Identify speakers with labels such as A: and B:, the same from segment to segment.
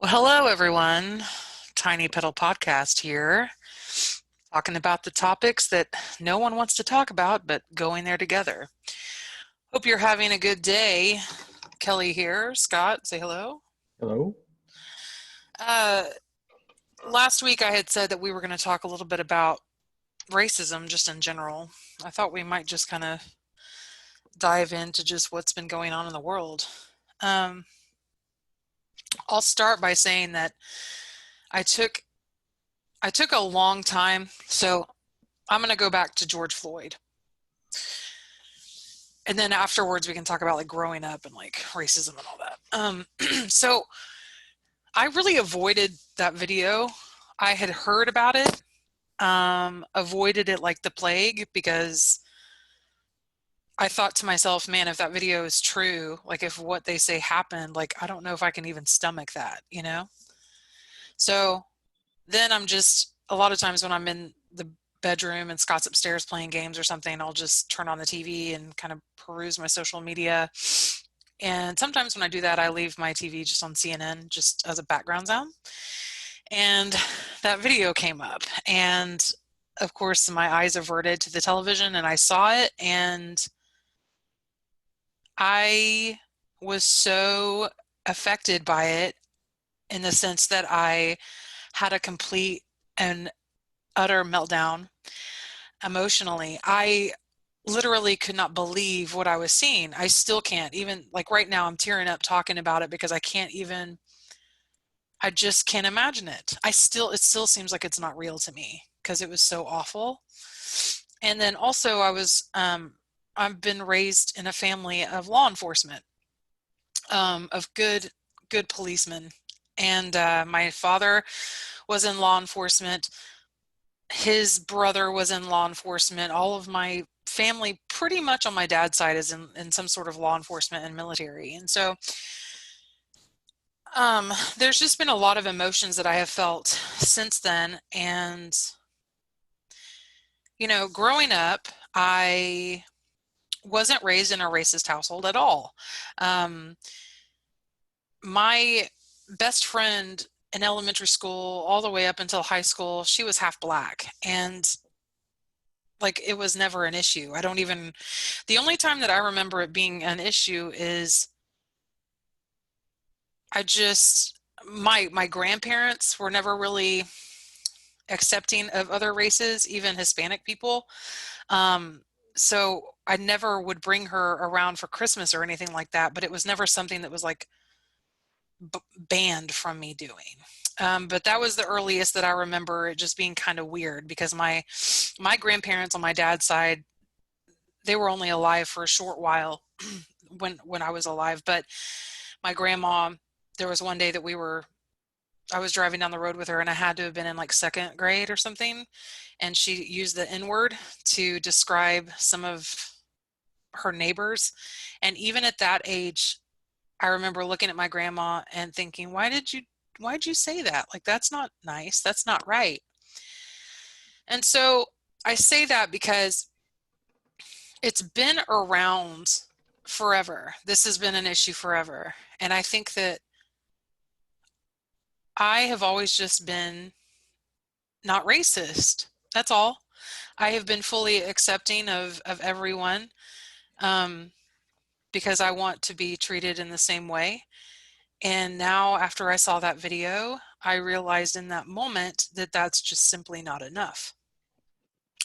A: Well, hello everyone. Tiny Pedal Podcast here, talking about the topics that no one wants to talk about, but going there together. Hope you're having a good day. Kelly here. Scott, say hello.
B: Hello.
A: Uh, Last week I had said that we were going to talk a little bit about racism just in general. I thought we might just kind of dive into just what's been going on in the world. Um, I'll start by saying that I took I took a long time, so I'm going to go back to George Floyd. And then afterwards we can talk about like growing up and like racism and all that. So I really avoided that video. I had heard about it, avoided it like the plague because I thought to myself, man, if that video is true, like if what they say happened, like I don't know if I can even stomach that. So then I'm just a lot of times when I'm in the bedroom and Scott's upstairs playing games or something, I'll just turn on the TV and kind of peruse my social media. And sometimes when I do that, I leave my TV just on CNN just as a background sound. And that video came up. And of course, my eyes averted to the television and I saw it. And I was so affected by it in the sense that I had a complete and utter meltdown emotionally. I literally could not believe what I was seeing. I still can't. Even like right now, I'm tearing up talking about it because I just can't imagine it. It still seems like it's not real to me because it was so awful. And then also, I've been raised in a family of law enforcement, of good policemen. And my father was in law enforcement. His brother was in law enforcement. All of my family, pretty much on my dad's side, is in some sort of law enforcement and military. And so there's just been a lot of emotions that I have felt since then. And, growing up, I wasn't raised in a racist household at all. Um, my best friend in elementary school, all the way up until high school, she was half black. And like it was never an issue. The only time that I remember it being an issue is I just, my grandparents were never really accepting of other races, even Hispanic people. Um, so I never would bring her around for Christmas or anything like that, but it was never something that was like banned from me doing. But that was the earliest that I remember it just being kind of weird because my grandparents on my dad's side, they were only alive for a short while when I was alive. But my grandma, there was one day that I was driving down the road with her and I had to have been in like second grade or something. And she used the N word to describe some of her neighbors. And even at that age, I remember looking at my grandma and thinking, why'd you say that? Like, that's not nice. That's not right. And so I say that because it's been around forever. This has been an issue forever. And I think that I have always just been not racist. That's all. I have been fully accepting of everyone, um, because I want to be treated in the same way. And now, after I saw that video, I realized in that moment that that's just simply not enough.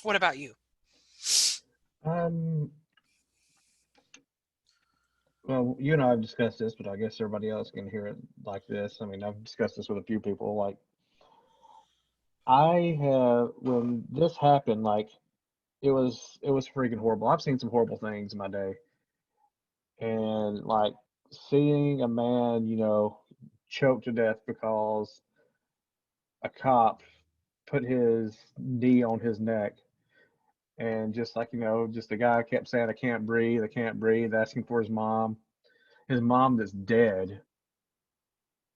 A: What about you?
B: Um, well, you and I have discussed this, but I guess everybody else can hear it like this. I mean, I've discussed this with a few people. Like, when this happened, like, it was freaking horrible. I've seen some horrible things in my day, and like seeing a man, choked to death because a cop put his knee on his neck, and just like, just the guy kept saying, I can't breathe," asking for his mom that's dead.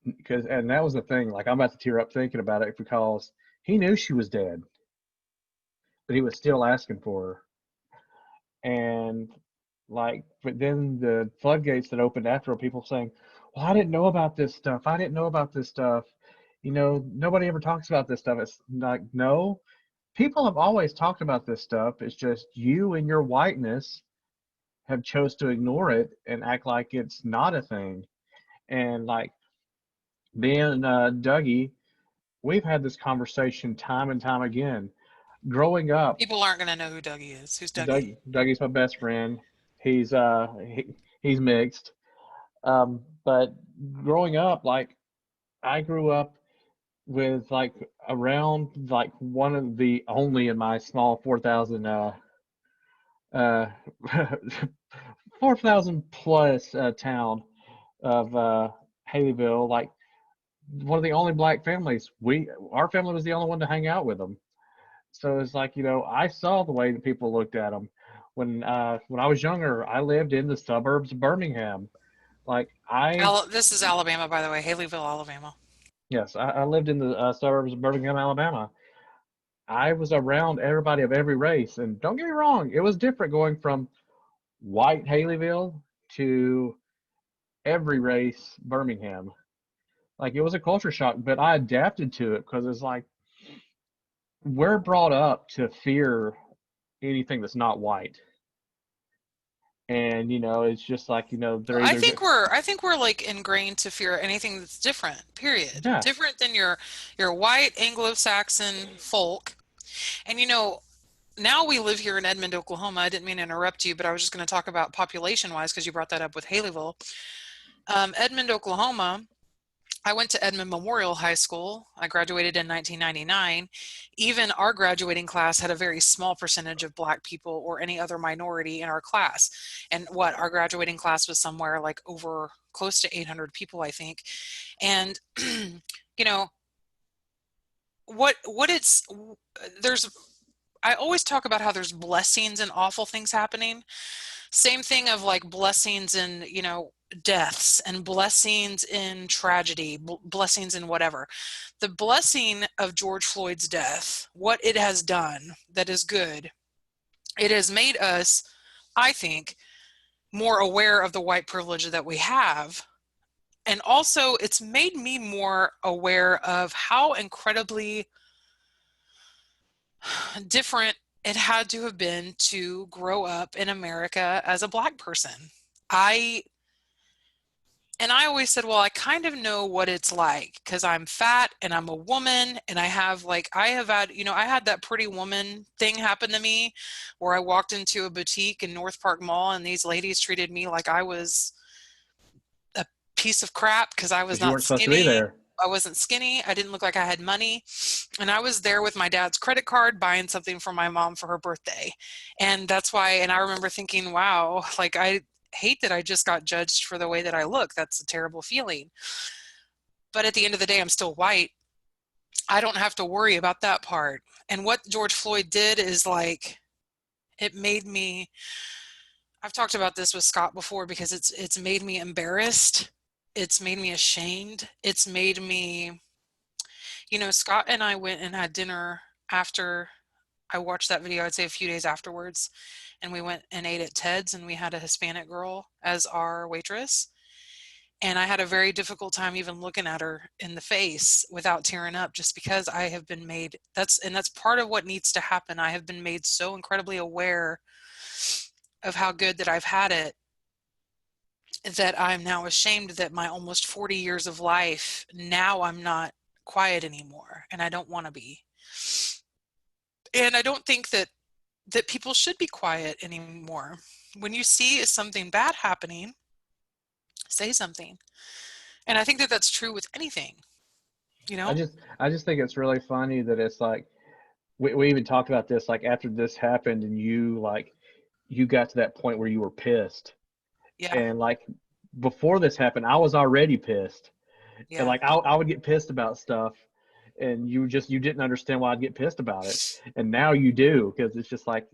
B: Because and that was the thing, like I'm about to tear up thinking about it because he knew she was dead, but he was still asking for her. And like, but then the floodgates that opened after, people saying, well, I didn't know about this stuff. I didn't know about this stuff. Nobody ever talks about this stuff. It's like, no, people have always talked about this stuff. It's just you and your whiteness have chose to ignore it and act like it's not a thing. And like being Dougie, we've had this conversation time and time again. Growing up,
A: People aren't going to know who Dougie is. Who's Dougie?
B: Dougie's my best friend. He's he's mixed. But growing up, like I grew up with like around like one of the only in my small 4,000 uh 4,000 plus town of Haleyville, like one of the only black families. Our family was the only one to hang out with them. So it's like, I saw the way that people looked at them. When I was younger, I lived in the suburbs of Birmingham. Like
A: This is Alabama, by the way, Haleyville, Alabama.
B: yes, I lived in the suburbs of Birmingham, Alabama. I was around everybody of every race, and don't get me wrong, it was different going from white Haleyville to every race Birmingham. Like it was a culture shock, but I adapted to it because it's like we're brought up to fear anything that's not white. And it's just like, they're either
A: I think we're like ingrained to fear anything that's different, period.
B: yeah.
A: Different than your white Anglo-Saxon folk. And now we live here in Edmond, Oklahoma. I didn't mean to interrupt you, but I was just going to talk about population-wise because you brought that up with Haleyville. Edmond, Oklahoma, I went to Edmond Memorial High School. I graduated in 1999. Even our graduating class had a very small percentage of Black people or any other minority in our class. And our graduating class was somewhere like over close to 800 people, I think. And, you know, what it's, there's, I always talk about how there's blessings and awful things happening. Same thing of like blessings in, deaths and blessings in tragedy, blessings in whatever. The blessing of George Floyd's death, what it has done that is good, it has made us, I think, more aware of the white privilege that we have. And also, it's made me more aware of how incredibly different it had to have been to grow up in America as a Black person. I I always said, well, I kind of know what it's like because I'm fat and I'm a woman and I have had, I had that pretty woman thing happen to me where I walked into a boutique in North Park Mall and these ladies treated me like I was a piece of crap because I was
B: Because you
A: not
B: weren't supposed to be
A: skinny.
B: there.
A: I wasn't skinny. I didn't look like I had money. And I was there with my dad's credit card buying something for my mom for her birthday. And that's why, and I remember thinking, wow, like I hate that I just got judged for the way that I look. That's a terrible feeling. But at the end of the day, I'm still white. I don't have to worry about that part. And what George Floyd did is like, it made me, I've talked about this with Scott before because it's made me embarrassed. It's made me ashamed. It's made me, Scott and I went and had dinner after I watched that video, I'd say a few days afterwards, and we went and ate at Ted's and we had a Hispanic girl as our waitress. And I had a very difficult time even looking at her in the face without tearing up just because I have been made that's part of what needs to happen. I have been made so incredibly aware of how good that I've had it that I'm now ashamed that my almost 40 years of life, now I'm not quiet anymore and I don't want to be. And I don't think that people should be quiet anymore. When you see something bad happening, say something. And I think that that's true with anything, you
B: I
A: know?
B: just I just think it's really funny that it's like we even talked about this like after this happened and you got to that point where you were pissed.
A: Yeah.
B: And like before this happened, I was already pissed. And
A: Yeah.
B: like I would get pissed about stuff and you didn't understand why I'd get pissed about it. And now you do because it's just like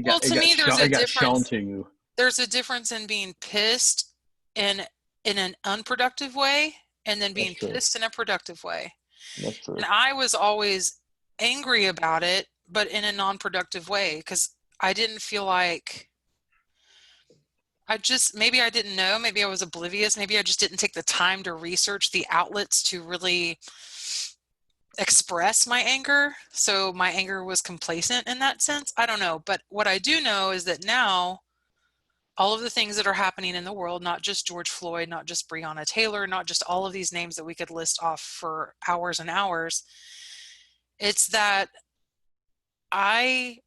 A: Well, to me,
B: it got shown to you.
A: there's a difference in being pissed in in an unproductive way and then
B: That's
A: being
B: true.
A: pissed in a productive way.
B: That's
A: And
B: true.
A: I was always angry about it, but in a non-productive way because I didn't feel like maybe I didn't know, maybe I was oblivious, maybe I just didn't take the time to research the outlets to really express my anger. So my anger was complacent in that sense. I don't know. But what I do know is that now all of the things that are happening in the world, not just George Floyd, not just Breonna Taylor, not just all of these names that we could list off for hours and hours, it's that I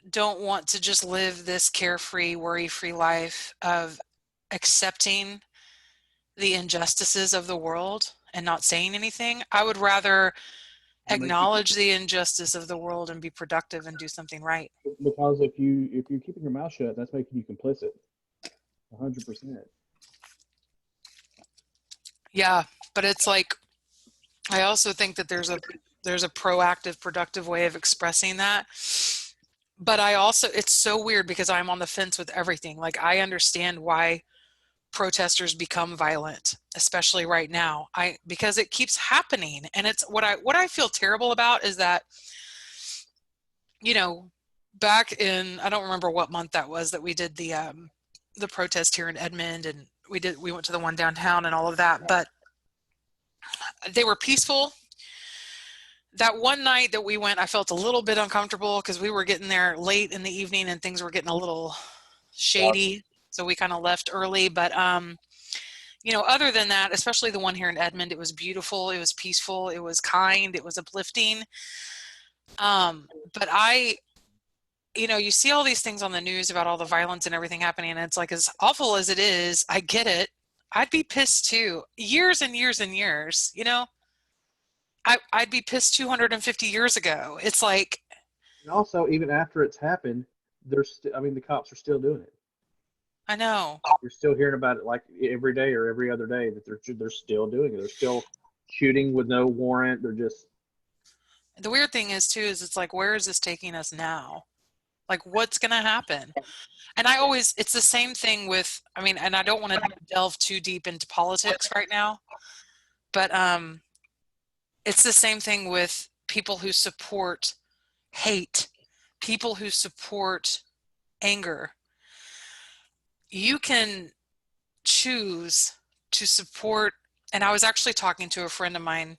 A: don't want to just live this carefree, worry-free life of accepting the injustices of the world and not saying anything. I would rather
B: That makes you
A: acknowledge the injustice of the world and be productive and do something right.
B: because if you're keeping your mouth shut, that's making you complicit. 100%.
A: Yeah, but it's like I also think that there's a proactive, productive way of expressing that. But I also it's so weird because I'm on the fence with everything. Like I understand why protesters become violent, especially right now. Because it keeps happening. And it's what I feel terrible about is that, you know, back in I don't remember what month that was that we did the protest here in Edmond, and we went to the one downtown and all of that, but they were peaceful. That one night that we went, I felt a little bit uncomfortable because we were getting there late in the evening and things were getting a little shady. So we kind of left early. But, other than that, especially the one here in Edmond, it was beautiful. It was peaceful. It was kind. It was uplifting. But you see all these things on the news about all the violence and everything happening. And it's like, as awful as it is, I get it. I'd be pissed too. Years and years and years, I'd be pissed 250 years ago. It's like,
B: And also, even after it's happened, I mean, the cops are still doing it.
A: I know.
B: You're still hearing about it like every day or every other day that they're still doing it. They're still shooting with no warrant. They're just
A: The weird thing is too, is it's like, where is this taking us now? Like, what's going to happen? And it's the same thing with, and I don't want to delve too deep into politics right now, but it's the same thing with people who support hate, people who support anger. You can choose to support, and I was actually talking to a friend of mine.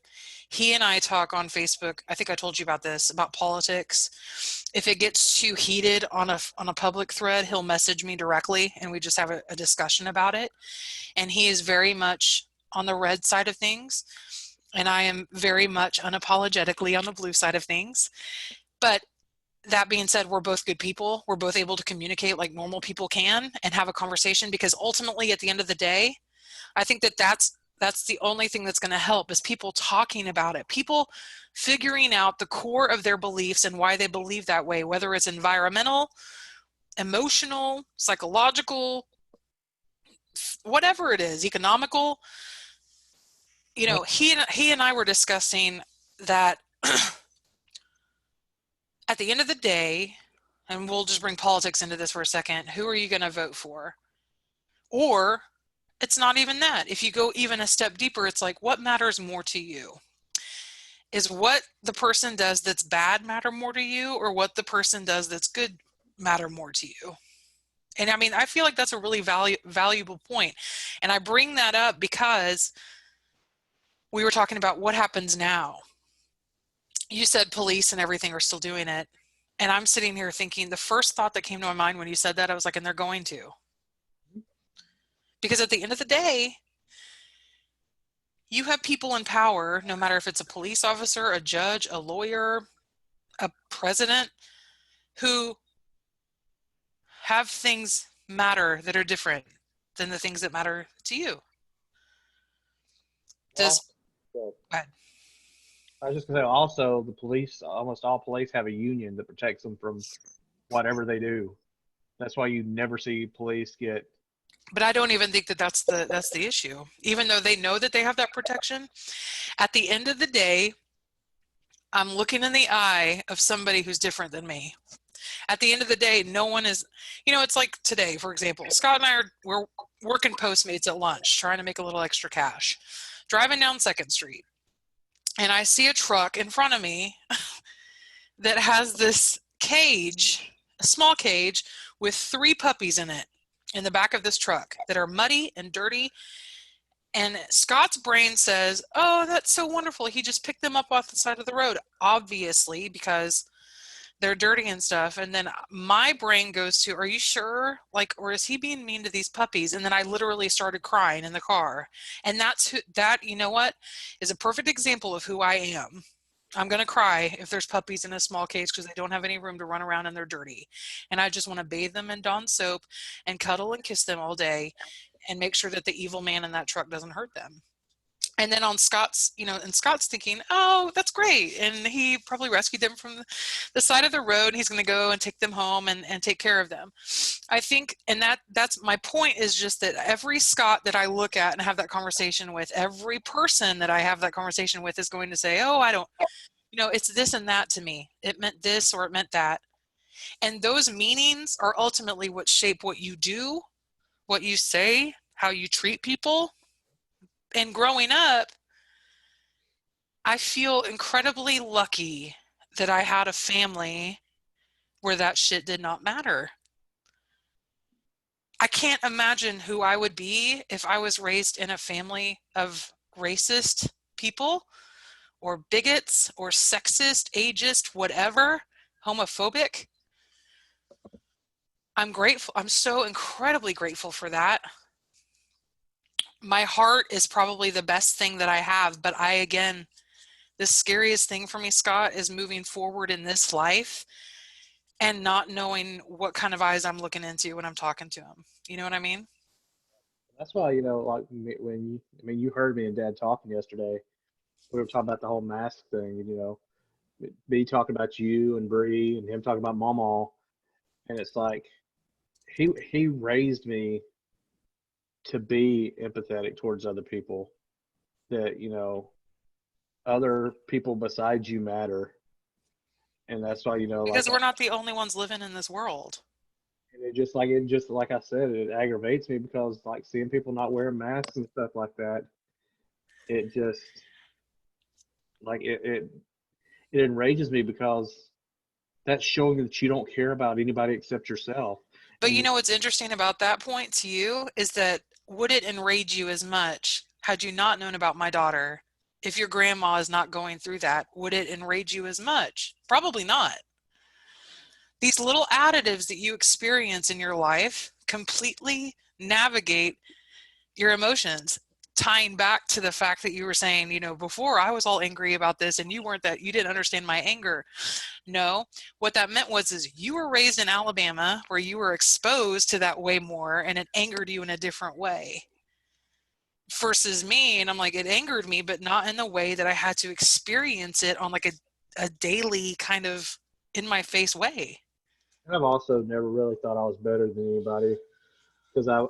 A: He and I talk on Facebook. I think I told you about this, about politics. If it gets too heated on a public thread, he'll message me directly and we just have a discussion about it. And he is very much on the red side of things. And I am very much unapologetically on the blue side of things. But that being said, we're both good people. We're both able to communicate like normal people can and have a conversation, because ultimately at the end of the day, I think that's the only thing that's going to help is people talking about it, people figuring out the core of their beliefs and why they believe that way, whether it's environmental, emotional, psychological, whatever it is, economical. He and I were discussing that at the end of the day, and we'll just bring politics into this for a second, who are you going to vote for? Or it's not even that. If you go even a step deeper, it's like, what matters more to you? Is what the person does that's bad matter more to you, or what the person does that's good matter more to you? And I feel like that's a really valuable point. And I bring that up because we were talking about what happens now. You said police and everything are still doing it. And I'm sitting here thinking, the first thought that came to my mind when you said that, I was like, and they're going to. Because at the end of the day, you have people in power, no matter if it's a police officer, a judge, a lawyer, a president, who have things matter that are different than the things that matter to you.
B: well.
A: Does go ahead.
B: I was just gonna say also the police, almost all police have a union that protects them from whatever they do. That's why you never see police get.
A: But I don't even think that that's the issue. Even though they know that they have that protection, at the end of the day, I'm looking in the eye of somebody who's different than me. At the end of the day, no one is, it's like today, for example, Scott and we're working Postmates at lunch, trying to make a little extra cash, driving down 2nd Street. And I see a truck in front of me that has this cage, a small cage with 3 puppies in it. in the back of this truck that are muddy and dirty. And Scott's brain says, oh, that's so wonderful. He just picked them up off the side of the road, obviously, because they're dirty and stuff. And then my brain goes to, are you sure? Like, or is he being mean to these puppies? And then I literally started crying in the car. And that's who, that, you know what, is a perfect example of who I am. I'm going to cry if there's puppies in a small cage because they don't have any room to run around and they're dirty. And I just want to bathe them in Dawn soap and cuddle and kiss them all day and make sure that the evil man in that truck doesn't hurt them. And then on Scott's, and Scott's thinking, oh, that's great. And he probably rescued them from the side of the road and he's going to go and take them home and take care of them. I think, and that's my point, is just that every Scott that I look at and have that conversation with, every person that I have that conversation with is going to say, oh, I don't, it's this and that to me. It meant this or it meant that. And those meanings are ultimately what shape what you do, what you say, how you treat people. And growing up, I feel incredibly lucky that I had a family where that shit did not matter. I can't imagine who I would be if I was raised in a family of racist people or bigots or sexist, ageist, whatever, homophobic. I'm grateful. I'm so incredibly grateful for that. My heart is probably the best thing that I have, but again, the scariest thing for me, Scott, is moving forward in this life and not knowing what kind of eyes I'm looking into when I'm talking to him. You know what I mean?
B: That's why, like you heard me and Dad talking yesterday. We were talking about the whole mask thing, and me talking about you and Bree and him talking about Mama, and it's like he raised me to be empathetic towards other people. That other people besides you matter, and that's why
A: Because we're not the only ones living in this world.
B: and it just like I said, it aggravates me because like seeing people not wearing masks and stuff like that, it just like it enrages me because that's showing that you don't care about anybody except yourself.
A: But
B: And
A: what's interesting about that point to you is that, would it enrage you as much had you not known about my daughter? If your grandma is not going through that, would it enrage you as much? Probably not. These little additives that you experience in your life completely navigate your emotions, tying back to the fact that you were saying, before I was all angry about this and you weren't, that you didn't understand my anger. No, what that meant is you were raised in Alabama where you were exposed to that way more and it angered you in a different way versus me. And I'm like, it angered me, but not in the way that I had to experience it on like a daily kind of in my face way.
B: I've also never really thought I was better than anybody because I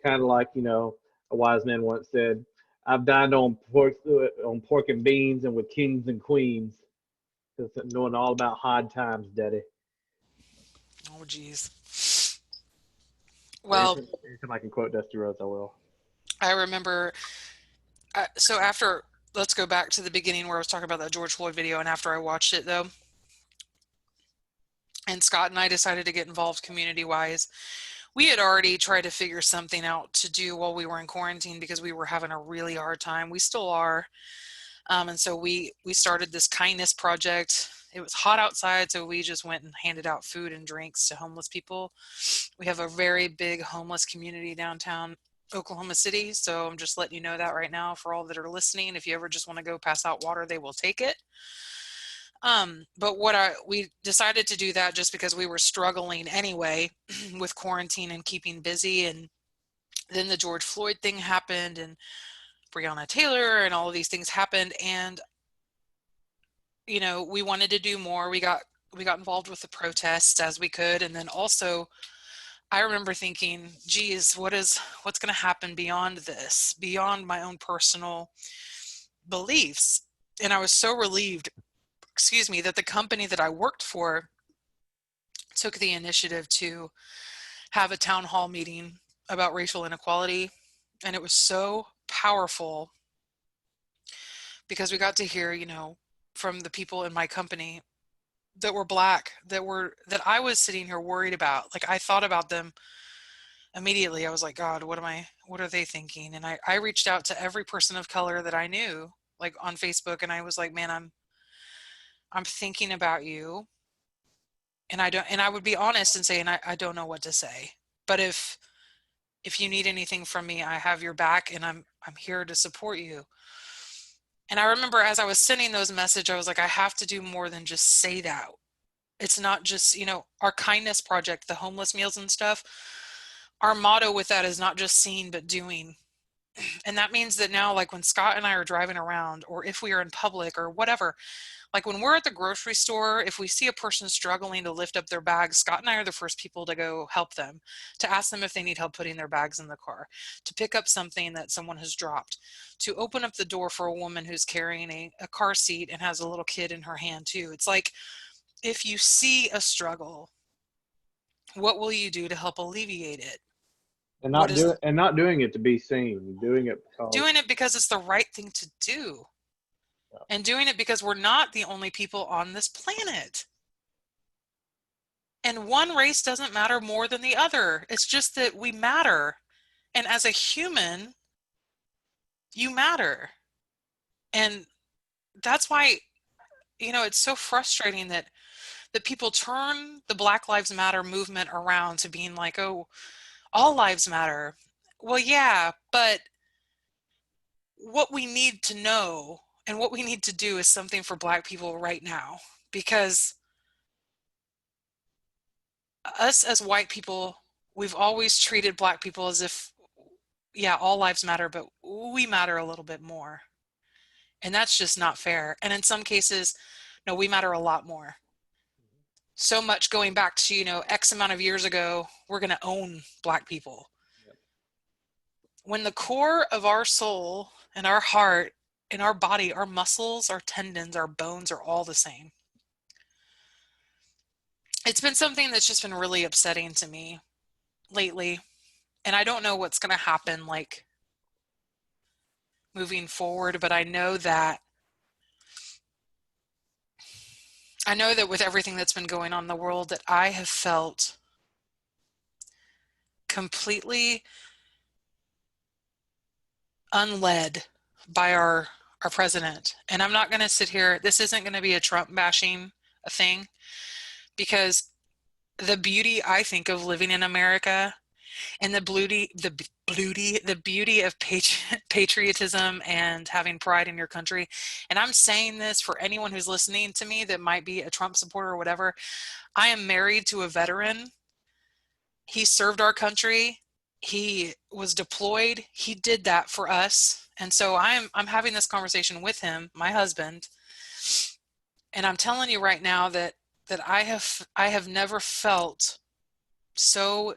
B: kind of like a wise man once said, "I've dined on pork and beans and with kings and queens, just knowing all about hard times, Daddy."
A: Oh, geez.
B: So
A: Well,
B: anytime I can quote Dusty Rhodes, I will.
A: I remember, so after, let's go back to the beginning where I was talking about that George Floyd video. And after I watched it, though, and Scott and I decided to get involved community wise, we had already tried to figure something out to do while we were in quarantine because we were having a really hard time. We still are. And so we started this kindness project. It was hot outside, so we just went and handed out food and drinks to homeless people. We have a very big homeless community downtown Oklahoma City, so I'm just letting you know that right now for all that are listening. If you ever just want to go pass out water, they will take it. But we decided to do that just because we were struggling anyway with quarantine and keeping busy. And then the George Floyd thing happened and Breonna Taylor and all of these things happened. And, we wanted to do more. We got involved with the protests as we could. And then also I remember thinking, geez, what's going to happen beyond this, beyond my own personal beliefs? And I was so relieved, excuse me, that the company that I worked for took the initiative to have a town hall meeting about racial inequality. And it was so powerful because we got to hear, from the people in my company that were Black, that I was sitting here worried about. Like I thought about them immediately I was like, God, what are they thinking? And I reached out to every person of color that I knew, like on Facebook, and I was like, man, I'm thinking about you. And I would be honest and say, and I don't know what to say. But if you need anything from me, I have your back and I'm here to support you. And I remember as I was sending those messages, I was like, I have to do more than just say that. It's not just, our kindness project, the homeless meals and stuff. Our motto with that is not just seeing, but doing. And that means that now, like when Scott and I are driving around, or if we are in public or whatever, like when we're at the grocery store, if we see a person struggling to lift up their bags, Scott and I are the first people to go help them, to ask them if they need help putting their bags in the car, to pick up something that someone has dropped, to open up the door for a woman who's carrying a car seat and has a little kid in her hand too. It's like, if you see a struggle, what will you do to help alleviate it?
B: And
A: What is
B: not doing it to be seen, doing it because
A: doing it because it's the right thing to do,
B: yeah.
A: and doing it because we're not the only people on this planet. And one race doesn't matter more than the other. It's just that we matter. And as a human, you matter. And that's why, it's so frustrating that people turn the Black Lives Matter movement around to being like, oh, all lives matter. Well, yeah, but what we need to know and what we need to do is something for Black people right now. Because us as white people, we've always treated Black people as if, yeah, all lives matter, but we matter a little bit more. And that's just not fair. And in some cases, no, we matter a lot more. So much going back to, X amount of years ago, we're going to own Black people.
B: Yep.
A: When the core of our soul and our heart and our body, our muscles, our tendons, our bones are all the same. It's been something that's just been really upsetting to me lately. And I don't know what's going to happen, like, moving forward, but I know that with everything that's been going on in the world, that I have felt completely unled by our president. And I'm not going to sit here, this isn't going to be a Trump bashing thing, because the beauty, I think, of living in America and the beauty of patriotism and having pride in your country. And I'm saying this for anyone who's listening to me that might be a Trump supporter or whatever. I am married to a veteran. He served our country. He was deployed. He did that for us. And so I'm having this conversation with him, my husband, and I'm telling you right now that I have never felt so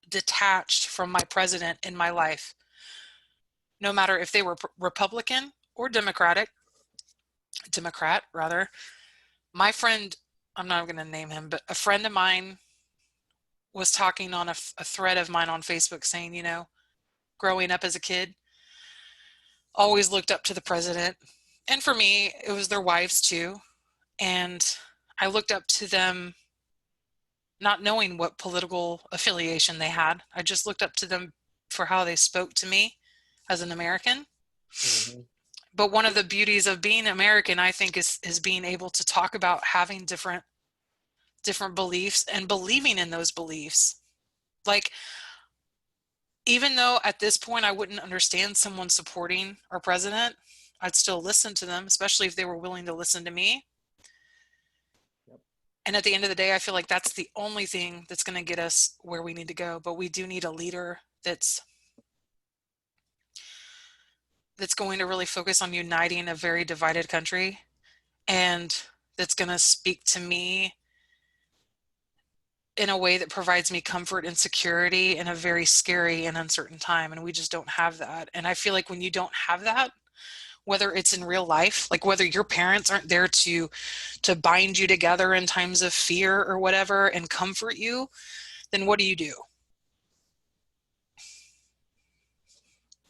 A: detached from my president in my life, no matter if they were Republican or Democrat rather. My friend, I'm not going to name him, but a friend of mine was talking on a thread of mine on Facebook saying, growing up as a kid, always looked up to the president. And for me, it was their wives too. And I looked up to them not knowing what political affiliation they had. I just looked up to them for how they spoke to me as an American.
B: Mm-hmm.
A: But one of the beauties of being American, I think, is being able to talk about having different beliefs and believing in those beliefs. Like, even though at this point I wouldn't understand someone supporting our president, I'd still listen to them, especially if they were willing to listen to me.
B: Yep.
A: And at the end of the day, I feel like that's the only thing that's going to get us where we need to go. But we do need a leader that's going to really focus on uniting a very divided country, and that's going to speak to me in a way that provides me comfort and security in a very scary and uncertain time. And we just don't have that. And I feel like when you don't have that, whether it's in real life, like whether your parents aren't there to bind you together in times of fear or whatever and comfort you, then what do?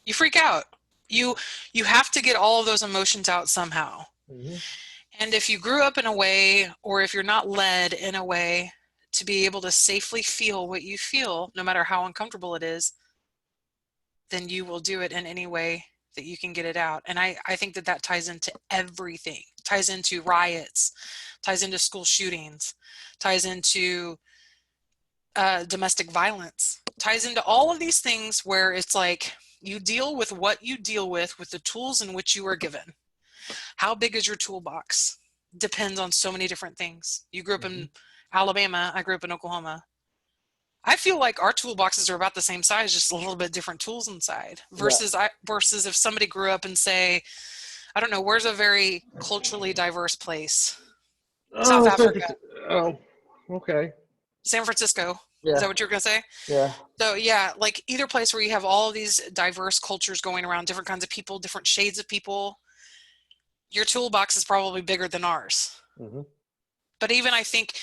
A: You freak out. You you have to get all of those emotions out somehow.
B: Mm-hmm.
A: And if you grew up in a way, or if you're not led in a way to be able to safely feel what you feel, no matter how uncomfortable it is, then you will do it in any way that you can get it out. And I think that that ties into everything, ties into riots, ties into school shootings, ties into domestic violence, ties into all of these things where it's like you deal with what you deal with the tools in which you are given. How big is your toolbox? Depends on so many different things. You grew up
B: Hmm.
A: in Alabama, I grew up in Oklahoma. I feel like our toolboxes are about the same size, just a little bit different tools inside.
B: Yeah.
A: Versus if somebody grew up in, say, I don't know, where's a very culturally diverse place? South
B: Oh, San
A: Africa,
B: Francisco. Oh, okay.
A: San Francisco. Is
B: Yeah.
A: that what you were gonna say?
B: Yeah.
A: So yeah, like either place where you have all of these diverse cultures going around, different kinds of people, different shades of people, your toolbox is probably bigger than ours.
B: Hmm.
A: But even I think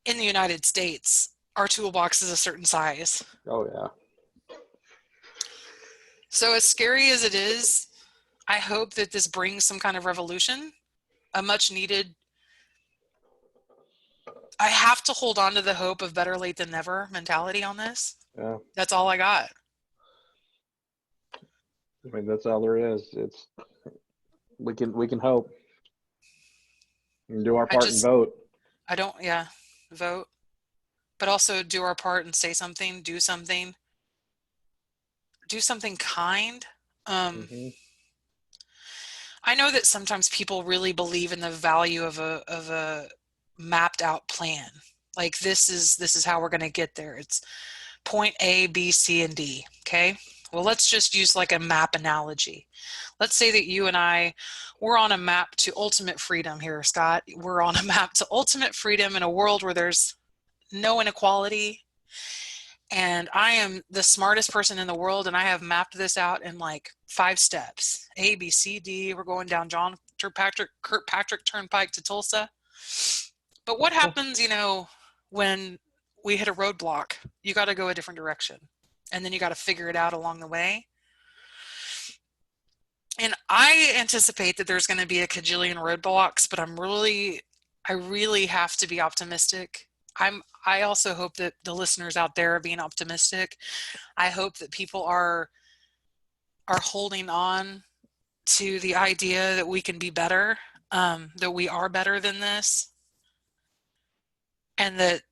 A: in the United States, our toolbox is a certain size.
B: Oh, yeah.
A: So as scary as it is, I hope that this brings some kind of revolution, a much needed. I have to hold on to the hope of better late than never mentality on this.
B: Yeah.
A: That's all I got.
B: I mean, that's all there is. It's we can hope and do our
A: I
B: part and
A: just,
B: vote.
A: I don't, yeah, vote, but also do our part and say something, do something kind. Um,
B: Hmm.
A: I know that sometimes people really believe in the value of a mapped out plan. Like this is how we're going to get there. It's point A, B, C, and D. Okay. Well, let's just use like a map analogy. Let's say that you and I, we're on a map to ultimate freedom here, Scott. We're on a map to ultimate freedom in a world where there's no inequality. And I am the smartest person in the world, and I have mapped this out in like 5 steps: A, B, C, D. We're going down John Kirkpatrick Turnpike to Tulsa. But what happens, when we hit a roadblock? You got to go a different direction, and then you got to figure it out along the way. And I anticipate that there's going to be a cajillion roadblocks, but I really have to be optimistic. I also hope that the listeners out there are being optimistic. I hope that people are holding on to the idea that we can be better, that we are better than this, and that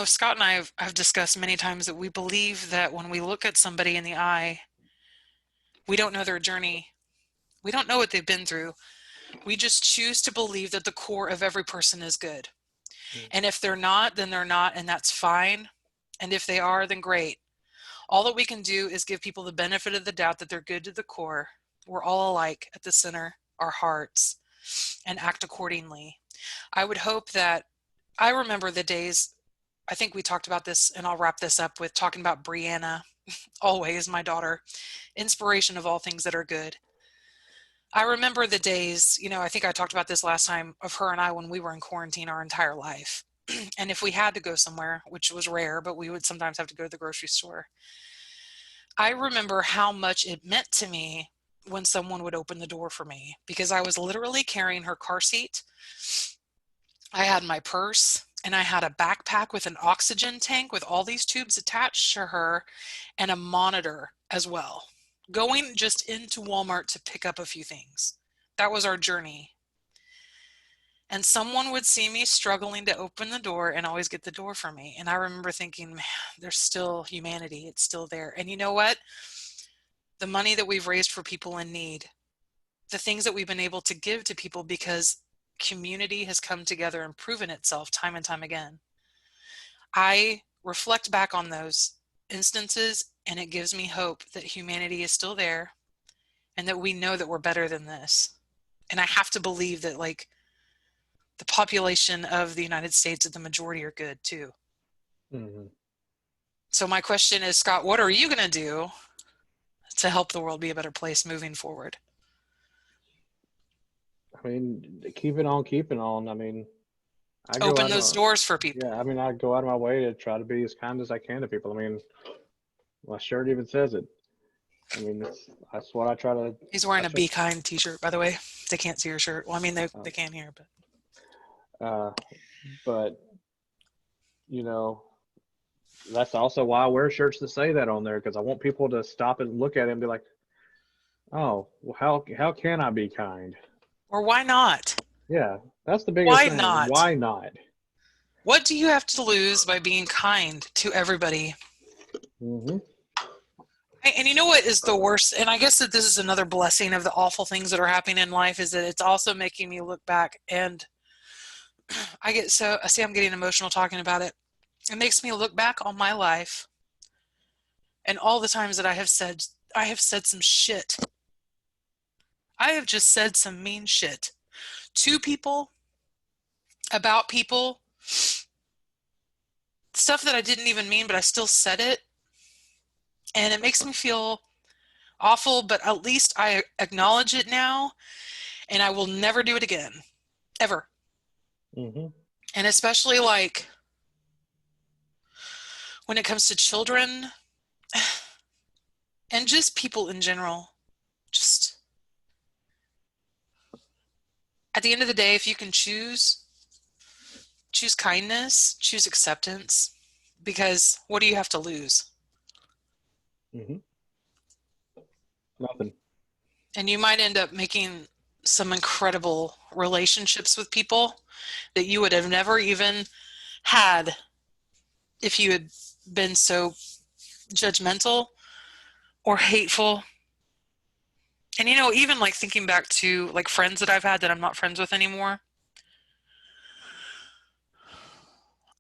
A: Scott and I have discussed many times that we believe that when we look at somebody in the eye, we don't know their journey. We don't know what they've been through. We just choose to believe that the core of every person is good. And if they're not, then they're not, and that's fine. And if they are, then great. All that we can do is give people the benefit of the doubt that they're good to the core. We're all alike at the center, our hearts, and act accordingly. I would hope that I remember the days, I think we talked about this, and I'll wrap this up with talking about Breonna, always my daughter, inspiration of all things that are good. I remember the days, I think I talked about this last time, of her and I when we were in quarantine our entire life. And if we had to go somewhere, which was rare, but we would sometimes have to go to the grocery store, I remember how much it meant to me when someone would open the door for me, because I was literally carrying her car seat. I had my purse and I had a backpack with an oxygen tank with all these tubes attached to her and a monitor as well, going just into Walmart to pick up a few things. That was our journey. And someone would see me struggling to open the door and always get the door for me. And I remember thinking, man, there's still humanity. It's still there. And you know what? The money that we've raised for people in need, the things that we've been able to give to people because community has come together and proven itself time and time again. I reflect back on those instances and it gives me hope that humanity is still there and that we know that we're better than this. And I have to believe that, like, the population of the United States, the majority are good too.
B: Hmm.
A: So my question is, Scott, what are you going to do to help the world be a better place moving forward?
B: I mean, keep it on, keep it on. I mean, I go
A: Open
B: out of
A: those
B: my,
A: doors for
B: yeah,
A: people.
B: I mean, I go out of my way to try to be as kind as I can to people. I mean, my shirt even says it. I mean, that's what I try to.
A: He's wearing
B: I
A: a
B: try.
A: Be Kind t-shirt, by the way. They can't see your shirt. Well, I mean, they
B: Um,
A: can here, but
B: uh, But, you know, that's also why I wear shirts that say that on there because I want people to stop and look at it and be like, "Oh, well, how can I be kind?"
A: Or why not?
B: Yeah, that's the biggest
A: Why
B: thing.
A: not?
B: Why not?
A: What do you have to lose by being kind to everybody?
B: Hmm.
A: And you know what is the worst? And I guess that this is another blessing of the awful things that are happening in life is that it's also making me look back and I see I'm getting emotional talking about it. It makes me look back on my life and all the times that I have said some shit. I have just said some mean shit to people, about people, stuff that I didn't even mean, but I still said it. And it makes me feel awful, but at least I acknowledge it now and I will never do it again, ever.
B: Hmm.
A: And especially like when it comes to children and just people in general, just at the end of the day, if you can choose kindness, choose acceptance, because what do you have to lose?
B: Hmm. Nothing.
A: And you might end up making some incredible relationships with people that you would have never even had if you had been so judgmental or hateful. And even like thinking back to like friends that I've had that I'm not friends with anymore,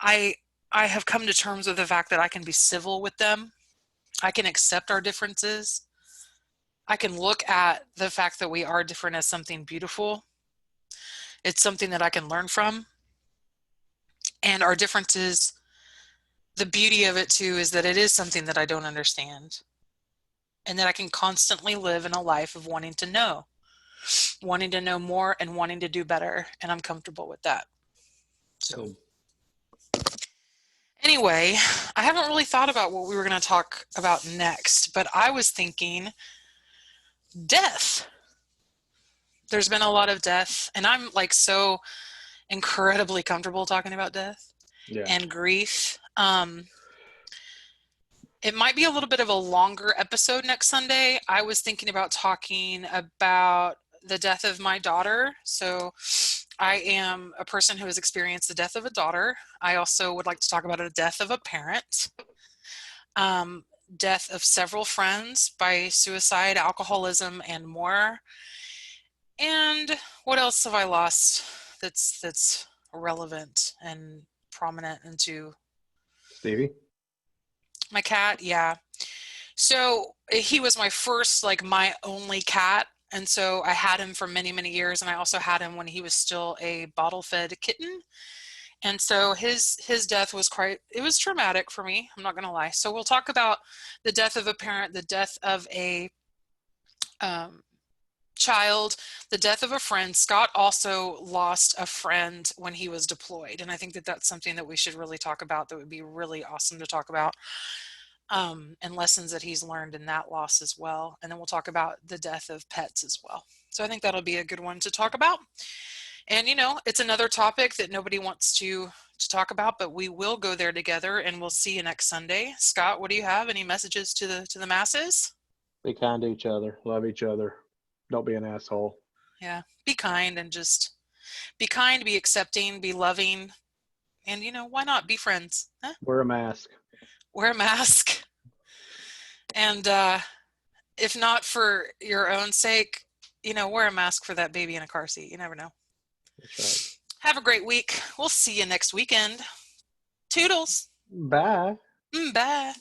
A: I I have come to terms with the fact that I can be civil with them. I can accept our differences. I can look at the fact that we are different as something beautiful. It's something that I can learn from. And our differences, the beauty of it too is that it is something that I don't understand and that I can constantly live in a life of wanting to know more and wanting to do better. And I'm comfortable with that. So,
B: Good.
A: anyway, I haven't really thought about what we were going to talk about next, but I was thinking death. There's been a lot of death, and I'm like so incredibly comfortable talking about death
B: Yeah.
A: and grief. It might be a little bit of a longer episode next Sunday. I was thinking about talking about the death of my daughter. So, I am a person who has experienced the death of a daughter. I also would like to talk about a death of a parent, um, death of several friends by suicide, alcoholism, and more. And what else have I lost that's relevant and prominent into
B: Stevie.
A: my cat? Yeah. So he was my first, like my only cat. And so I had him for many, many years. And I also had him when he was still a bottle fed kitten. And so his death was it was traumatic for me. I'm not going to lie. So we'll talk about the death of a parent, the death of a um, child, the death of a friend. Scott also lost a friend when he was deployed. And I think that that's something that we should really talk about that would be really awesome to talk about, and lessons that he's learned in that loss as well. And then we'll talk about the death of pets as well. So I think that'll be a good one to talk about. And it's another topic that nobody wants to talk about, but we will go there together and we'll see you next Sunday. Scott, what do you have? Any messages to the masses?
B: Be kind to each other. Love each other. Don't be an asshole.
A: Yeah. Be kind and just be kind, be accepting, be loving, and why not be friends? Huh?
B: Wear a mask.
A: Wear a mask. And if not for your own sake, wear a mask for that baby in a car seat. You never know.
B: That's right.
A: Have a great week. We'll see you next weekend. Toodles.
B: Bye.
A: Bye.